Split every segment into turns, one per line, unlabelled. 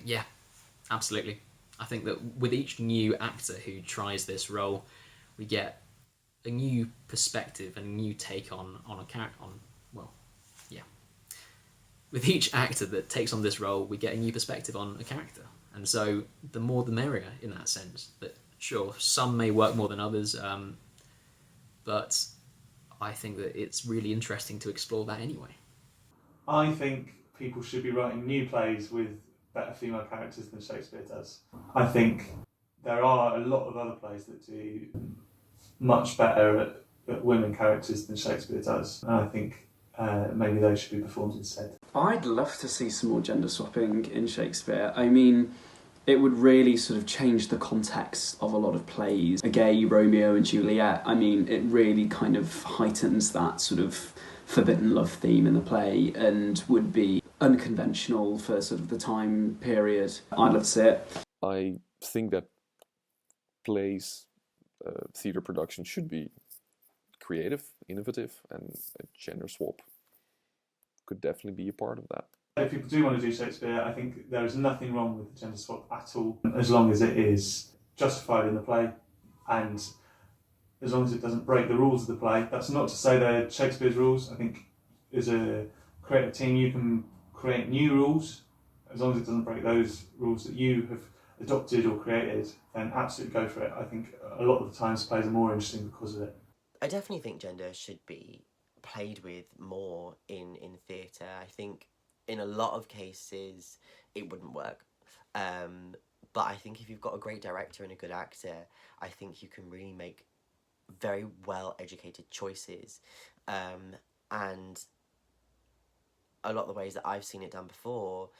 Yeah, absolutely. I think that with each new actor who tries this role, we get a new perspective and a new take on a character. On well, yeah. With each actor that takes on this role, we get a new perspective on a character, and so the more the merrier in that sense. That sure, some may work more than others, but I think that it's really interesting to explore that anyway.
I think people should be writing new plays with better female characters than Shakespeare does. I think there are a lot of other plays that do much better at women characters than Shakespeare does, and I think maybe those should be performed instead.
I'd love to see some more gender swapping in Shakespeare. I mean, it would really sort of change the context of a lot of plays. A gay Romeo and Juliet, I mean, it really kind of heightens that sort of forbidden love theme in the play and would be unconventional for sort of the time period. I'd love to see it.
I think that plays, theatre production should be creative, innovative, and a gender swap could definitely be a part of that.
If people do want to do Shakespeare, I think there is nothing wrong with the gender swap at all, as long as it is justified in the play and as long as it doesn't break the rules of the play. That's not to say they're Shakespeare's rules. I think as a creative team you can create new rules, as long as it doesn't break those rules that you have adopted or created, then absolutely go for it. I think a lot of the times plays are more interesting because of it.
I definitely think gender should be played with more in theatre. I think in a lot of cases it wouldn't work. But I think if you've got a great director and a good actor, I think you can really make very well educated choices. And a lot of the ways that I've seen it done before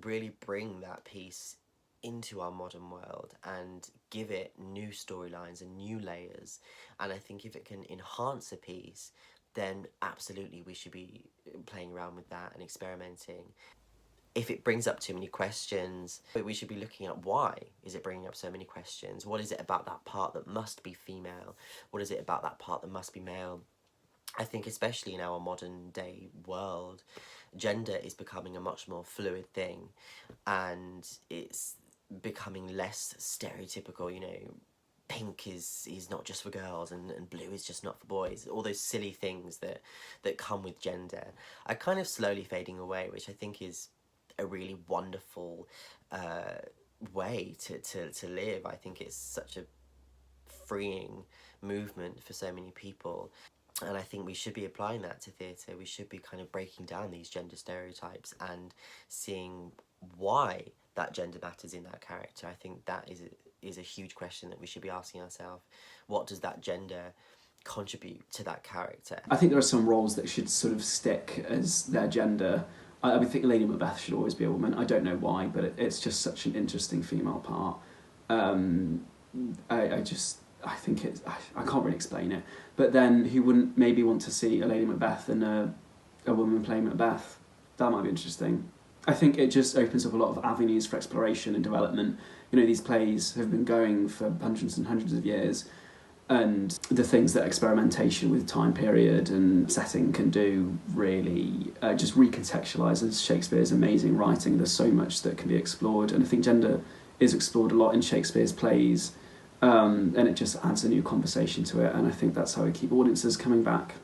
really bring that piece into our modern world and give it new storylines and new layers. And I think if it can enhance a piece, then absolutely we should be playing around with that and experimenting. If it brings up too many questions, we should be looking at why is it bringing up so many questions. What is it about that part that must be female? What is it about that part that must be male? I think especially in our modern day world, gender is becoming a much more fluid thing, and it's becoming less stereotypical, you know, pink is not just for girls and blue is just not for boys. All those silly things that come with gender are kind of slowly fading away, which I think is a really wonderful way to live. I think it's such a freeing movement for so many people. And I think we should be applying that to theatre. We should be kind of breaking down these gender stereotypes and seeing why that gender matters in that character. I think that is a huge question that we should be asking ourselves. What does that gender contribute to that character?
I think there are some roles that should sort of stick as their gender. I would think Lady Macbeth should always be a woman. I don't know why, but it's just such an interesting female part. I think it's... I can't really explain it. But then who wouldn't maybe want to see a Lady Macbeth and a woman playing Macbeth? That might be interesting. I think it just opens up a lot of avenues for exploration and development. You know, these plays have been going for hundreds and hundreds of years, and the things that experimentation with time period and setting can do really just recontextualises Shakespeare's amazing writing. There's so much that can be explored, and I think gender is explored a lot in Shakespeare's plays, and it just adds a new conversation to it, and I think that's how we keep audiences coming back.